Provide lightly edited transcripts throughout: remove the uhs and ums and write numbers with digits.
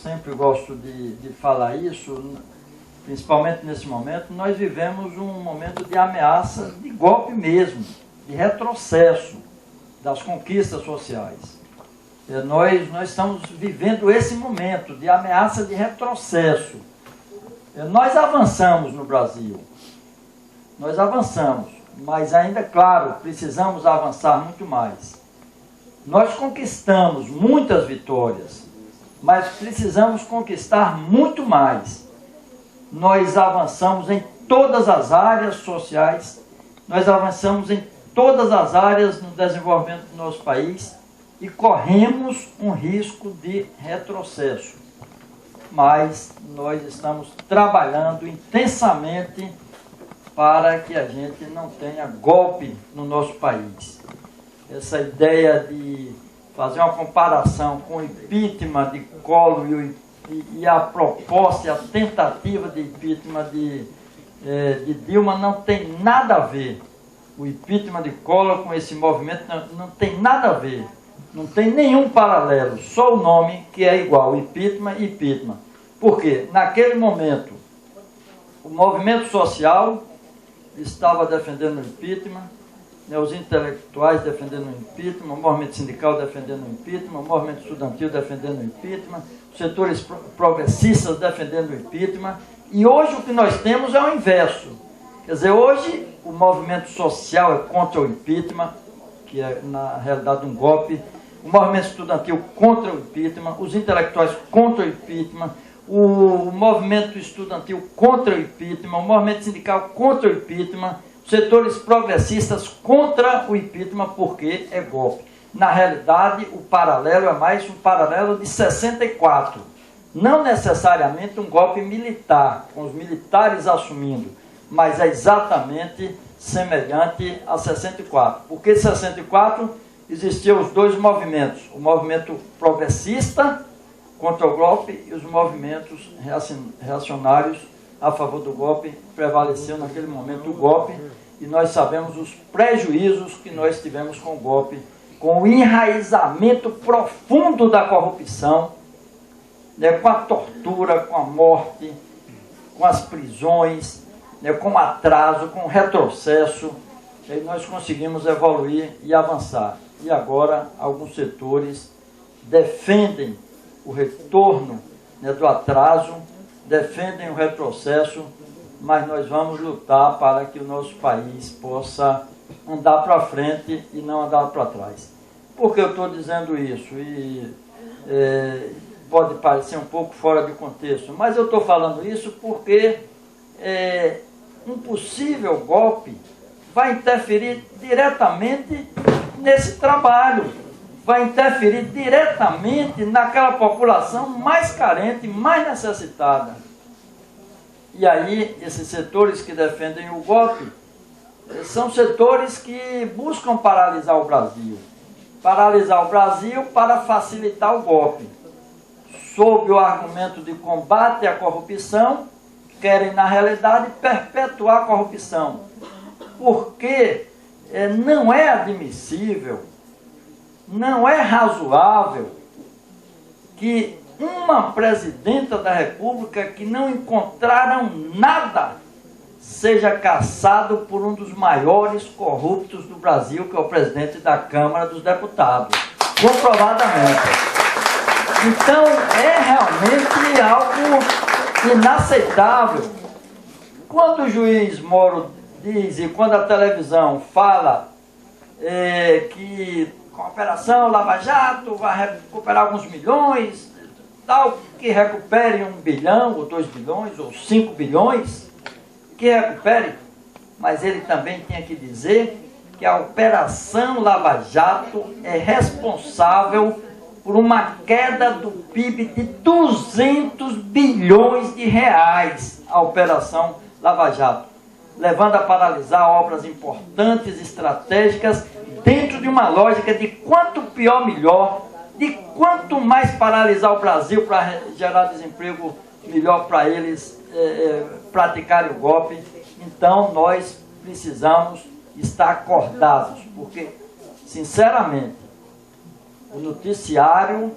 sempre gosto de falar isso, principalmente nesse momento. Nós vivemos um momento de ameaça, de golpe mesmo, de retrocesso das conquistas sociais. Nós estamos vivendo esse momento de ameaça de retrocesso. Nós avançamos no Brasil, nós avançamos, mas ainda, claro, precisamos avançar muito mais. Nós conquistamos muitas vitórias, mas precisamos conquistar muito mais. Nós avançamos em todas as áreas sociais, nós avançamos em todas as áreas no desenvolvimento do nosso país e corremos um risco de retrocesso. Mas nós estamos trabalhando intensamente para que a gente não tenha golpe no nosso país. Essa ideia de fazer uma comparação com o impeachment de Collor e a proposta e a tentativa de impeachment de Dilma não tem nada a ver. O impeachment de Collor com esse movimento não tem nada a ver. Não tem nenhum paralelo, só o nome que é igual, impeachment e impeachment. Por quê? Naquele momento, o movimento social estava defendendo o impeachment, os intelectuais defendendo o impeachment, o movimento sindical defendendo o impeachment, o movimento estudantil defendendo o impeachment, os setores progressistas defendendo o impeachment, e hoje o que nós temos é o inverso. Quer dizer, hoje o movimento social é contra o impeachment, que é na realidade um golpe, o movimento estudantil contra o impeachment, os intelectuais contra o impeachment, o movimento estudantil contra o impeachment, o movimento sindical contra o impeachment, os setores progressistas contra o impeachment, porque é golpe. Na realidade, o paralelo é mais um paralelo de 64. Não necessariamente um golpe militar, com os militares assumindo, mas é exatamente semelhante a 64. Porque em 64 existiam os dois movimentos, o movimento progressista contra o golpe e os movimentos reacionários a favor do golpe. Prevaleceu naquele momento o golpe e nós sabemos os prejuízos que nós tivemos com o golpe, com o enraizamento profundo da corrupção, com a tortura, com a morte, com as prisões, com o atraso, com o retrocesso. E aí nós conseguimos evoluir e avançar. E agora alguns setores defendem o retorno do atraso, defendem o retrocesso, mas nós vamos lutar para que o nosso país possa andar para frente e não andar para trás. Por que eu estou dizendo isso? E pode parecer um pouco fora de contexto, mas eu estou falando isso porque um possível golpe vai interferir diretamente nesse trabalho, vai interferir diretamente naquela população mais carente, mais necessitada. E aí, esses setores que defendem o golpe são setores que buscam paralisar o Brasil. Paralisar o Brasil para facilitar o golpe. Sob o argumento de combate à corrupção, querem, na realidade, perpetuar a corrupção. Porque não é admissível, não é razoável que uma presidenta da República que não encontraram nada seja caçado por um dos maiores corruptos do Brasil, que é o presidente da Câmara dos Deputados, comprovadamente. Então, é realmente algo inaceitável. Quando o juiz Moro diz, e quando a televisão fala que com a Operação Lava Jato vai recuperar alguns milhões, tal, que recupere 1 bilhão, ou 2 bilhões, ou 5 bilhões, que recupere, mas ele também tinha que dizer que a Operação Lava Jato é responsável por uma queda do PIB de 200 bilhões de reais, a Operação Lava Jato, levando a paralisar obras importantes, estratégicas, dentro de uma lógica de quanto pior, melhor, de quanto mais paralisar o Brasil para gerar desemprego, melhor para eles praticarem o golpe. Então, nós precisamos estar acordados, porque, sinceramente, o noticiário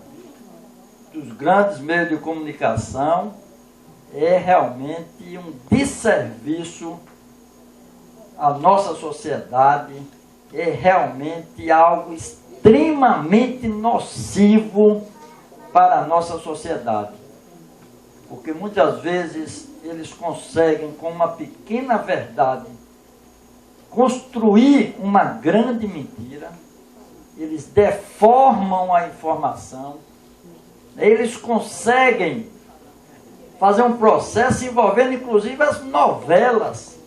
dos grandes meios de comunicação é realmente um desserviço à nossa sociedade, é realmente algo extremamente nocivo para a nossa sociedade. Porque muitas vezes eles conseguem, com uma pequena verdade, construir uma grande mentira, eles deformam a informação, eles conseguem fazer um processo envolvendo inclusive as novelas.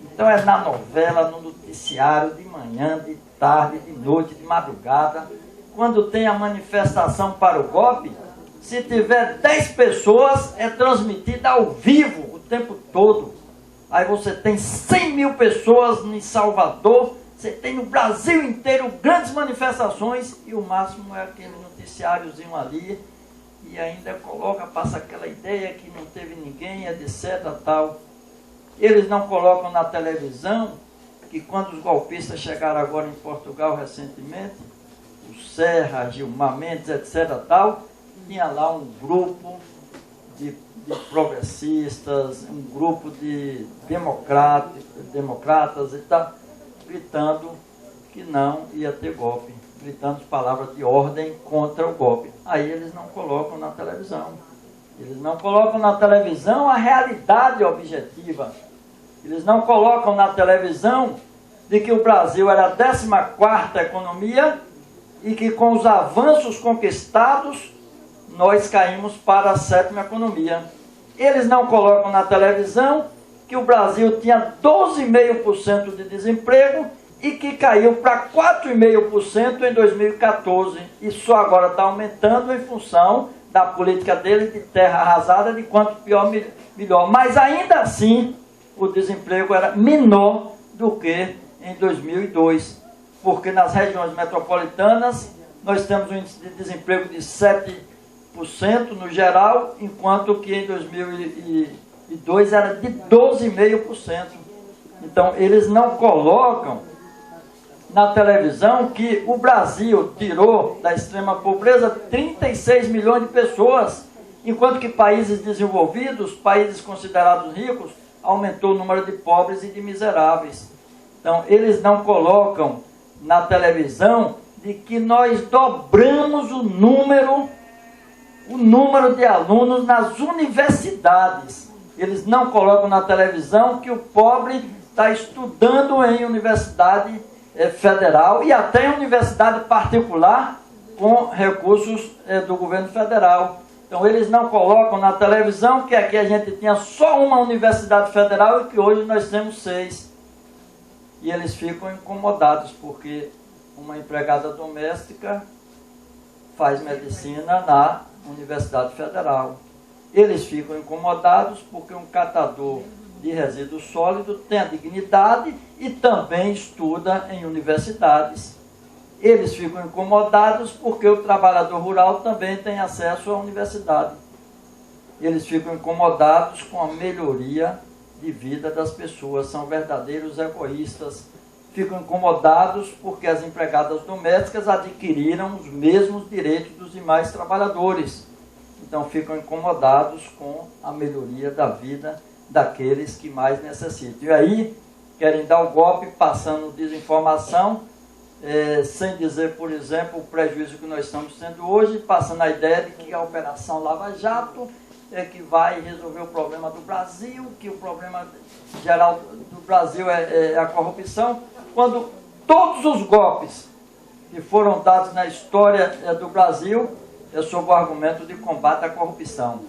Então é na novela, no noticiário, de manhã, de tarde, de noite, de madrugada. Quando tem a manifestação para o golpe, se tiver 10 pessoas, é transmitida ao vivo o tempo todo. Aí você tem 100 mil pessoas em Salvador, você tem no Brasil inteiro grandes manifestações e o máximo é aquele noticiáriozinho ali e ainda passa aquela ideia que não teve ninguém, etc. tal. Eles não colocam na televisão que quando os golpistas chegaram agora em Portugal recentemente, o Serra, Gilmar Mendes, etc. tal, tinha lá um grupo de progressistas, um grupo de democratas e tal, gritando que não ia ter golpe, gritando palavras de ordem contra o golpe. Aí eles não colocam na televisão. Eles não colocam na televisão a realidade objetiva. Eles não colocam na televisão de que o Brasil era a 14ª economia e que com os avanços conquistados nós caímos para a 7ª economia. Eles não colocam na televisão que o Brasil tinha 12,5% de desemprego e que caiu para 4,5% em 2014. E só agora está aumentando em função da política dele de terra arrasada, de quanto pior, melhor. Mas ainda assim, o desemprego era menor do que em 2002. Porque nas regiões metropolitanas, nós temos um índice de desemprego de 7% no geral, enquanto que em 2002 era de 12,5%. Então, eles não colocam na televisão que o Brasil tirou da extrema pobreza 36 milhões de pessoas, enquanto que países desenvolvidos, países considerados ricos, aumentou o número de pobres e de miseráveis. Então, eles não colocam na televisão de que nós dobramos o número de alunos nas universidades. Eles não colocam na televisão que o pobre está estudando em universidade federal e até em universidade particular com recursos do governo federal. Então eles não colocam na televisão que aqui a gente tinha só uma universidade federal e que hoje nós temos 6. E eles ficam incomodados porque uma empregada doméstica faz medicina na Universidade Federal. Eles ficam incomodados porque um catador de resíduo sólido tem a dignidade e também estuda em universidades. Eles ficam incomodados porque o trabalhador rural também tem acesso à universidade. Eles ficam incomodados com a melhoria de vida das pessoas, são verdadeiros egoístas. Ficam incomodados porque as empregadas domésticas adquiriram os mesmos direitos dos demais trabalhadores. Então ficam incomodados com a melhoria da vida daqueles que mais necessitam. E aí querem dar o golpe passando desinformação, sem dizer, por exemplo, o prejuízo que nós estamos tendo hoje, passando a ideia de que a Operação Lava Jato é que vai resolver o problema do Brasil, que o problema geral do Brasil é a corrupção, quando todos os golpes que foram dados na história do Brasil é sob o argumento de combate à corrupção.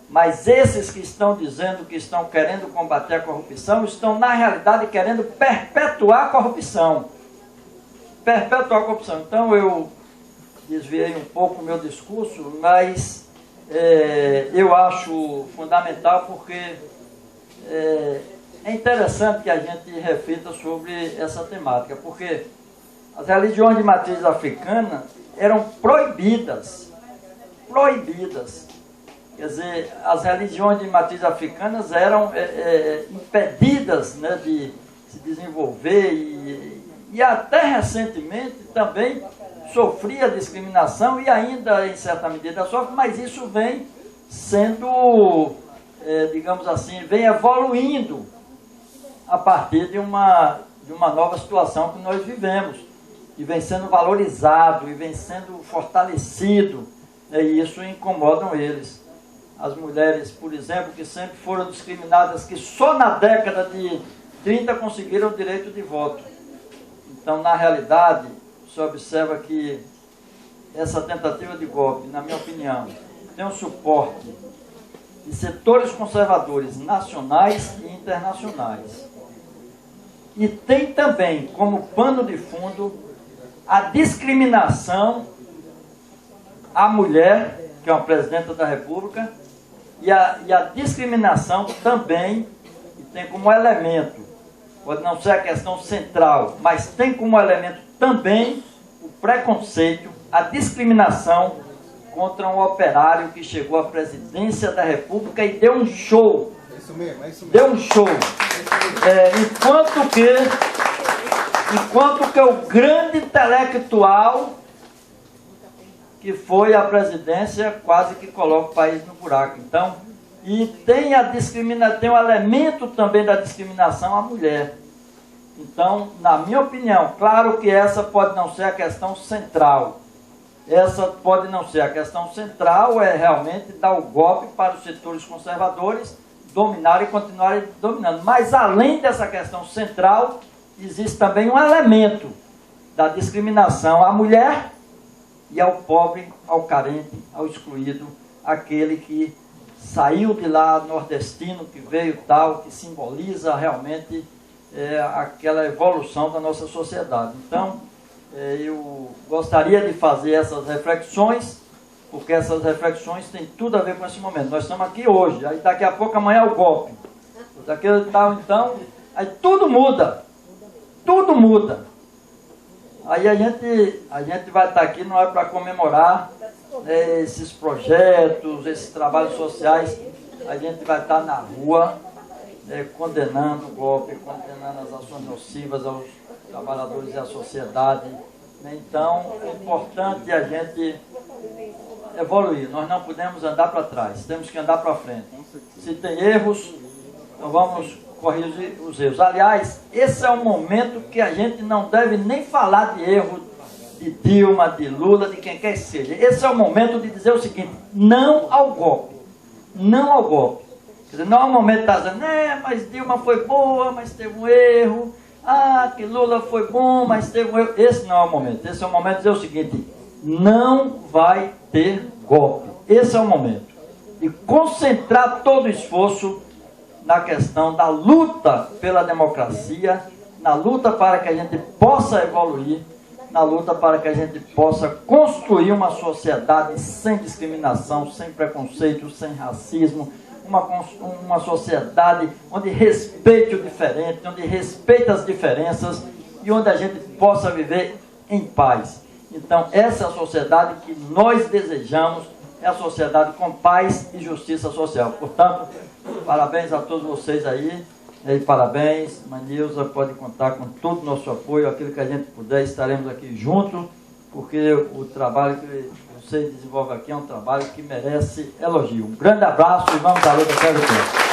Mas esses que estão dizendo que estão querendo combater a corrupção, estão na realidade querendo perpetuar a corrupção. Perpetuar a corrupção. Então eu desviei um pouco o meu discurso, mas eu acho fundamental porque é interessante que a gente reflita sobre essa temática, porque as religiões de matriz africana eram proibidas. Quer dizer, as religiões de matriz africanas eram impedidas, né, de se desenvolver e até recentemente também sofria discriminação e ainda, em certa medida, sofre, mas isso vem sendo, digamos assim, vem evoluindo a partir de uma nova situação que nós vivemos, e vem sendo valorizado, e vem sendo fortalecido, e isso incomoda eles. As mulheres, por exemplo, que sempre foram discriminadas, que só na década de 30 conseguiram o direito de voto. Então, na realidade, você observa que essa tentativa de golpe, na minha opinião, tem um suporte de setores conservadores nacionais e internacionais. E tem também como pano de fundo a discriminação à mulher, que é uma presidenta da República, e a discriminação também, e tem como elemento, pode não ser a questão central, mas tem como elemento também o preconceito, a discriminação contra um operário que chegou à presidência da República e deu um show. É isso mesmo. Deu um show. Enquanto que o grande intelectual que foi à presidência quase que coloca o país no buraco. Então, e tem tem um elemento também da discriminação à mulher. Então, na minha opinião, claro que essa pode não ser a questão central. Essa pode não ser a questão central, é realmente dar o golpe para os setores conservadores dominarem e continuarem dominando. Mas, além dessa questão central, existe também um elemento da discriminação à mulher e ao pobre, ao carente, ao excluído, aquele que saiu de lá, nordestino, que veio tal, que simboliza realmente aquela evolução da nossa sociedade. Então, eu gostaria de fazer essas reflexões, porque essas reflexões têm tudo a ver com esse momento. Nós estamos aqui hoje, aí daqui a pouco amanhã é o golpe. Daqui a tal, então, aí tudo muda. Tudo muda. Aí a gente vai estar aqui, não é para comemorar esses projetos, esses trabalhos sociais. A gente vai estar na rua, condenando o golpe, condenando as ações nocivas aos trabalhadores e à sociedade. Então, é importante a gente evoluir. Nós não podemos andar para trás, temos que andar para frente. Se tem erros, então vamos corrigir os erros. Aliás, esse é um momento que a gente não deve nem falar de erro de Dilma, de Lula, de quem quer que seja. Esse é o momento de dizer o seguinte: não ao golpe. Não ao golpe. Quer dizer, não é o momento de estar dizendo, mas Dilma foi boa, mas teve um erro. Que Lula foi bom, mas teve um erro. Esse não é o momento. Esse é o momento de dizer o seguinte: não vai ter golpe. Esse é o momento de concentrar todo o esforço na questão da luta pela democracia, na luta para que a gente possa evoluir, na luta para que a gente possa construir uma sociedade sem discriminação, sem preconceito, sem racismo, uma sociedade onde respeite o diferente, onde respeite as diferenças e onde a gente possa viver em paz. Então, essa é a sociedade que nós desejamos, é a sociedade com paz e justiça social. Portanto, parabéns a todos vocês aí, e parabéns, Manilza, pode contar com todo o nosso apoio, aquilo que a gente puder, estaremos aqui juntos, porque o trabalho que vocês desenvolvem aqui é um trabalho que merece elogio. Um grande abraço e vamos à luta até o tempo.